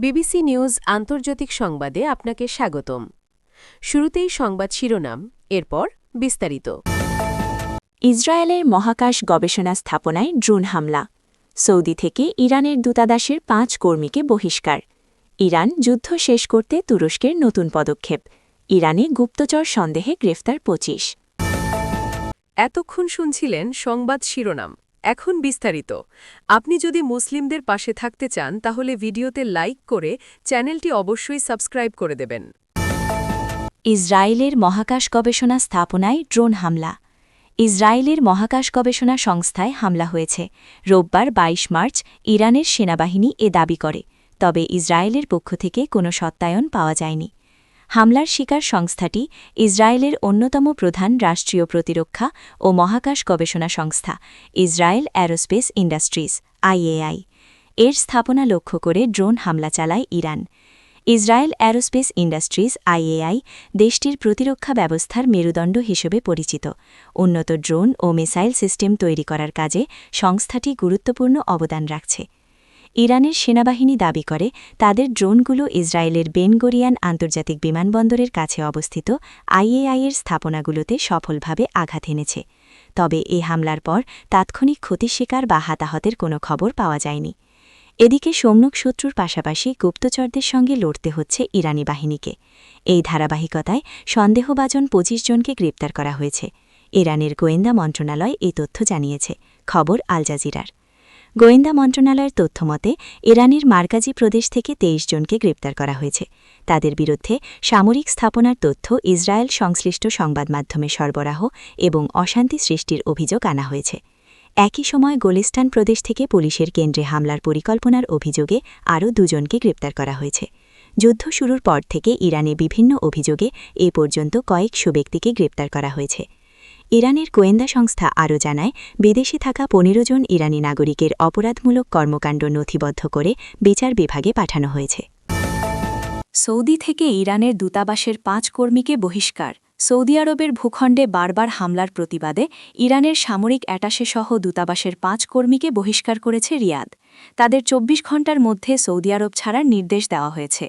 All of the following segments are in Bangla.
বিবিসি নিউজ আন্তর্জাতিক সংবাদে আপনাকে স্বাগতম। শুরুতেই সংবাদ শিরোনাম, এরপর বিস্তারিত। ইসরায়েলের মহাকাশ গবেষণা স্থাপনায় ড্রোন হামলা। সৌদি থেকে ইরানের দূতাবাসের ৫ কর্মীকে বহিষ্কার। ইরান যুদ্ধ শেষ করতে তুরস্কের নতুন পদক্ষেপ। ইরানে গুপ্তচর সন্দেহে গ্রেফতার ২৫। এতক্ষণ শুনছিলেন সংবাদ শিরোনাম, এখন বিস্তারিত। আপনি যদি মুসলিমদের পাশে থাকতে চান তাহলে ভিডিওতে লাইক করে চ্যানেলটি অবশ্যই সাবস্ক্রাইব করে দেবেন। ইসরায়েলের মহাকাশ গবেষণা স্থাপনায় ড্রোন হামলা। ইসরায়েলের মহাকাশ গবেষণা সংস্থায় হামলা হয়েছে। রোববার ২২ মার্চ ইরানের সেনাবাহিনী এ দাবি করে, তবে ইসরায়েলের পক্ষ থেকে কোনো সত্যায়ন পাওয়া যায়নি। হামলার শিকার সংস্থাটি ইসরায়েলের অন্যতম প্রধান রাষ্ট্রীয় প্রতিরক্ষা ও মহাকাশ গবেষণা সংস্থা ইসরায়েল অ্যারোস্পেস ইন্ডাস্ট্রিজ আইএআই এর স্থাপনা লক্ষ্য করে ড্রোন হামলা চালায় Iran. Israel aerospace industries IAI দেশটির প্রতিরক্ষা ব্যবস্থার মেরুদণ্ড হিসেবে পরিচিত। উন্নত ড্রোন ও মিসাইল সিস্টেম তৈরি করার কাজে সংস্থাটি গুরুত্বপূর্ণ অবদান রাখছে। ইরানের সেনাবাহিনী দাবি করে তাদের ড্রোনগুলো ইসরায়েলের বেন গরিয়ান আন্তর্জাতিক বিমানবন্দরের কাছে অবস্থিত আইএআইয়ের স্থাপনাগুলোতে সফলভাবে আঘাত এনেছে। তবে এ হামলার পর তাৎক্ষণিক ক্ষতির শিকার বা হতাহতের কোনো খবর পাওয়া যায়নি। এদিকে সম্মুখ শত্রুর পাশাপাশি গুপ্তচরদের সঙ্গে লড়তে হচ্ছে ইরানি বাহিনীকে। এই ধারাবাহিকতায় সন্দেহভাজন ২৫ জনকে গ্রেপ্তার করা হয়েছে। ইরানের গোয়েন্দা মন্ত্রণালয় এই তথ্য জানিয়েছে। খবর আল জাজিরার। গোয়েন্দা মন্ত্রণালয়ের তথ্যমতে ইরানের মার্কাজি প্রদেশ থেকে ২৩ জনকে গ্রেপ্তার করা হয়েছে। তাদের বিরুদ্ধে সামরিক স্থাপনার তথ্য ইসরায়েল সংশ্লিষ্ট সংবাদমাধ্যমে সরবরাহ এবং অশান্তি সৃষ্টির অভিযোগ আনা হয়েছে। একই সময় গোলিস্তান প্রদেশ থেকে পুলিশের কেন্দ্রে হামলার পরিকল্পনার অভিযোগে আরও ২ জনকে গ্রেপ্তার করা হয়েছে। যুদ্ধ শুরুর পর থেকে ইরানে বিভিন্ন অভিযোগে এ পর্যন্ত কয়েকশো ব্যক্তিকে গ্রেপ্তার করা হয়েছে। ইরানের গোয়েন্দা সংস্থা আরও জানায়, বিদেশে থাকা ১৫ জন ইরানি নাগরিকের অপরাধমূলক কর্মকাণ্ড নথিবদ্ধ করে বিচার বিভাগে পাঠানো হয়েছে। সৌদি থেকে ইরানের দূতাবাসের ৫ কর্মীকে বহিষ্কার। সৌদি আরবের ভূখণ্ডে বারবার হামলার প্রতিবাদে ইরানের সামরিক অ্যাটাশেসহ দূতাবাসের ৫ কর্মীকে বহিষ্কার করেছে রিয়াদ। তাদের ২৪ ঘণ্টার মধ্যে সৌদি আরব ছাড়ার নির্দেশ দেওয়া হয়েছে।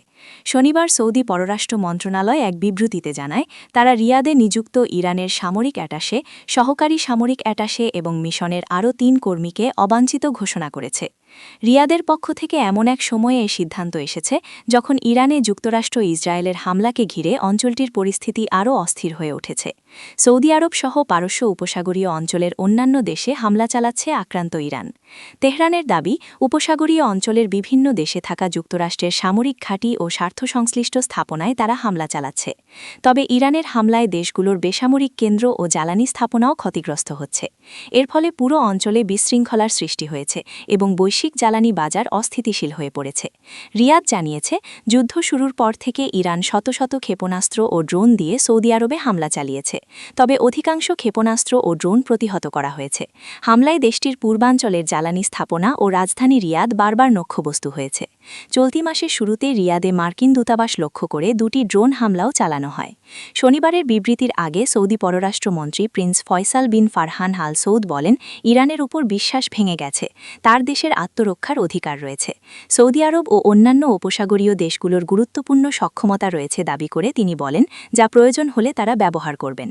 শনিবার সৌদি পররাষ্ট্র মন্ত্রণালয় এক বিবৃতিতে জানায়, তারা রিয়াদে নিযুক্ত ইরানের সামরিক অ্যাটাশে, সহকারী সামরিক অ্যাটাশে এবং মিশনের আরও ৩ কর্মীকে অবাঞ্ছিত ঘোষণা করেছে। রিয়াদের পক্ষ থেকে এমন এক সময়ে এ সিদ্ধান্ত এসেছে যখন ইরানে যুক্তরাষ্ট্র ইসরায়েলের হামলাকে ঘিরে অঞ্চলটির পরিস্থিতি আরও অস্থির হয়ে উঠেছে। সৌদি আরব সহ পারস্য উপসাগরীয় অঞ্চলের অন্যান্য দেশে হামলা চালাচ্ছে আক্রান্ত ইরান। তেহরানের দাবি, উপসাগরীয় অঞ্চলের বিভিন্ন দেশে থাকা যুক্তরাষ্ট্রের সামরিক ঘাঁটি ও স্বার্থসংশ্লিষ্ট স্থাপনায় তারা হামলা চালাচ্ছে। তবে ইরানের হামলায় দেশগুলোর বেসামরিক কেন্দ্র ও জ্বালানি স্থাপনাও ক্ষতিগ্রস্ত হচ্ছে। এর ফলে পুরো অঞ্চলে বিশৃঙ্খলার সৃষ্টি হয়েছে এবং বৈশ্বিক জ্বালানি বাজার অস্থিতিশীল হয়ে পড়েছে। রিয়াদ জানিয়েছে, যুদ্ধ শুরুর পর থেকে ইরান শত শত ক্ষেপণাস্ত্র ও ড্রোন দিয়ে সৌদি আরবে হামলা চালিয়েছে। তবে অধিকাংশ ক্ষেপণাস্ত্র ও ড্রোন প্রতিহত করা হয়েছে। হামলায় দেশটির পূর্বাঞ্চলের জ্বালানি স্থাপনা ও রাজধানী রিয়াদ বারবার লক্ষ্যবস্তু হয়েছে। চলতি মাসের শুরুতে রিয়াদে মার্কিন দূতাবাস লক্ষ্য করে ২টি ড্রোন হামলাও চালানো হয়। শনিবারের বিবৃতির আগে সৌদি পররাষ্ট্রমন্ত্রী প্রিন্স ফয়সাল বিন ফারহান আল সৌদ বলেন, ইরানের উপর বিশ্বাস ভেঙে গেছে, তার দেশের আত্মরক্ষার অধিকার রয়েছে। সৌদি আরব ও অন্যান্য উপসাগরীয় দেশগুলোর গুরুত্বপূর্ণ সক্ষমতা রয়েছে দাবি করে তিনি বলেন, যা প্রয়োজন হলে তারা ব্যবহার করবেন।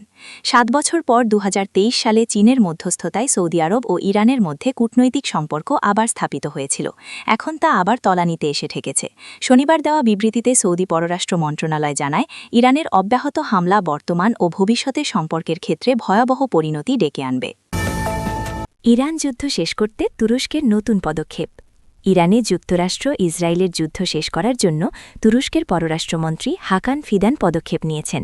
৭ বছর পর ২০২৩ সালে চীনের মধ্যস্থতায় সৌদি আরব ও ইরানের মধ্যে কূটনৈতিক সম্পর্ক আবার স্থাপিত হয়েছিল। এখন তা আবার তলানিতে এসে ঠেকেছে। শনিবার দেওয়া বিবৃতিতে সৌদি পররাষ্ট্র মন্ত্রণালয় জানায়, ইরানের অব্যাহত হামলা বর্তমান ও ভবিষ্যতের সম্পর্কের ক্ষেত্রে ভয়াবহ পরিণতি ডেকে আনবে। ইরান যুদ্ধ শেষ করতে তুরস্কের নতুন পদক্ষেপ। ইরানে যুক্তরাষ্ট্র ইসরায়েলের যুদ্ধ শেষ করার জন্য তুরস্কের পররাষ্ট্রমন্ত্রী হাকান ফিদান পদক্ষেপ নিয়েছেন।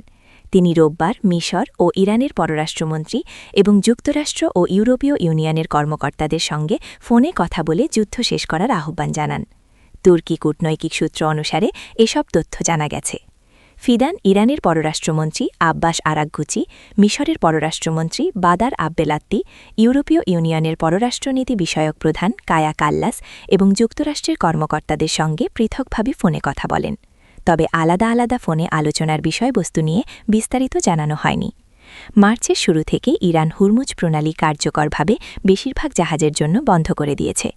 তিনি রোববার মিশর ও ইরানের পররাষ্ট্রমন্ত্রী এবং যুক্তরাষ্ট্র ও ইউরোপীয় ইউনিয়নের কর্মকর্তাদের সঙ্গে ফোনে কথা বলে যুদ্ধ শেষ করার আহ্বান জানান। তুর্কি কূটনৈতিক সূত্র অনুসারে এসব তথ্য জানা গেছে। ফিদান ইরানের পররাষ্ট্রমন্ত্রী আব্বাস আরাগগুচি, মিশরের পররাষ্ট্রমন্ত্রী বাদার আব্বেলাত্তি, ইউরোপীয় ইউনিয়নের পররাষ্ট্রনীতি বিষয়ক প্রধান কায়া কাল্লাস এবং যুক্তরাষ্ট্রের কর্মকর্তাদের সঙ্গে পৃথকভাবে ফোনে কথা বলেন। তবে আলাদা আলাদা ফোনে আলোচনার বিষয়বস্তু নিয়ে বিস্তারিত জানানো হয়নি। মার্চের শুরু থেকে ইরান হুরমুজ প্রণালী কার্যকরভাবে বেশিরভাগ জাহাজের জন্য বন্ধ করে দিয়েছে।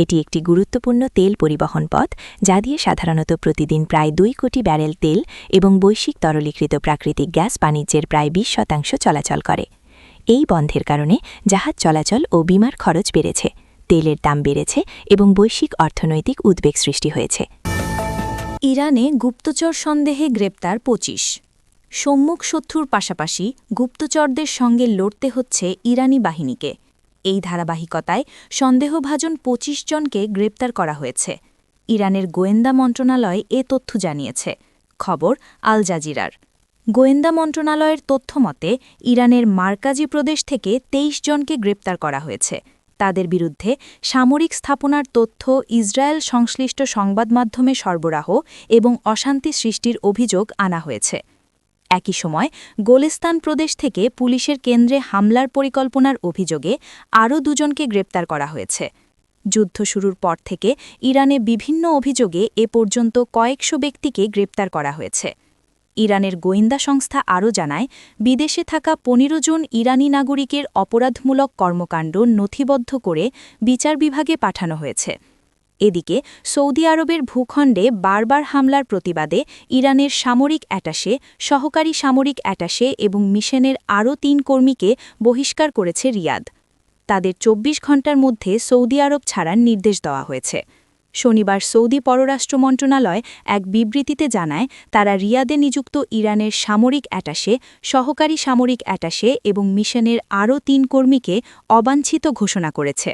এটি একটি গুরুত্বপূর্ণ তেল পরিবহন পথ যা দিয়ে সাধারণত প্রতিদিন প্রায় 2 কোটি ব্যারেল তেল এবং বৈশ্বিক তরলীকৃত প্রাকৃতিক গ্যাস বাণিজ্যের প্রায় 20% চলাচল করে এই বন্ধের কারণে জাহাজ চলাচল ও বিমার খরচ বেড়েছে তেলের দাম বেড়েছে এবং বৈশ্বিক অর্থনৈতিক উদ্বেগ সৃষ্টি হয়েছে ইরানে গুপ্তচর সন্দেহে গ্রেপ্তার ২৫ সম্মুখ শত্রুর পাশাপাশি গুপ্তচরদের সঙ্গে লড়তে হচ্ছে ইরানি বাহিনীকে এই ধারাবাহিকতায় সন্দেহভাজন ২৫ জনকে গ্রেপ্তার করা হয়েছে ইরানের গোয়েন্দা মন্ত্রণালয় এ তথ্য জানিয়েছে খবর আল জাজিরার গোয়েন্দা মন্ত্রণালয়ের তথ্যমতে ইরানের মার্কাজি প্রদেশ থেকে ২৩ জনকে গ্রেপ্তার করা হয়েছে তাদের বিরুদ্ধে সামরিক স্থাপনার তথ্য ইসরায়েল সংশ্লিষ্ট সংবাদমাধ্যমে সরবরাহ এবং অশান্তি সৃষ্টির অভিযোগ আনা হয়েছে একই সময় গোলিস্তান প্রদেশ থেকে পুলিশের কেন্দ্রে হামলার পরিকল্পনার অভিযোগে আরও ২ জনকে গ্রেপ্তার করা হয়েছে যুদ্ধ শুরুর পর থেকে ইরানে বিভিন্ন অভিযোগে এ পর্যন্ত কয়েকশো ব্যক্তিকে গ্রেপ্তার করা হয়েছে ইরানের গোয়েন্দা সংস্থা আরও জানায় বিদেশে থাকা ১৫ জন ইরানি নাগরিকের অপরাধমূলক কর্মকাণ্ড নথিবদ্ধ করে বিচার বিভাগে পাঠানো হয়েছে এদিকে সৌদি আরবের ভূখণ্ডে বারবার হামলার প্রতিবাদে ইরানের সামরিক অ্যাটাশে সহকারী সামরিক অ্যাটাশে এবং মিশনের আরও ৩ কর্মীকে বহিষ্কার করেছে রিয়াদ তাদের ২৪ ঘণ্টার মধ্যে সৌদি আরব ছাড়ার নির্দেশ দেওয়া হয়েছে শনিবার সৌদি পররাষ্ট্র মন্ত্রণালয় এক বিবৃতিতে জানায় তারা রিয়াদে নিযুক্ত ইরানের সামরিক অ্যাটাশে সহকারী সামরিক অ্যাটাশে এবং মিশনের আরও ৩ কর্মীকে অবাঞ্ছিত ঘোষণা করেছে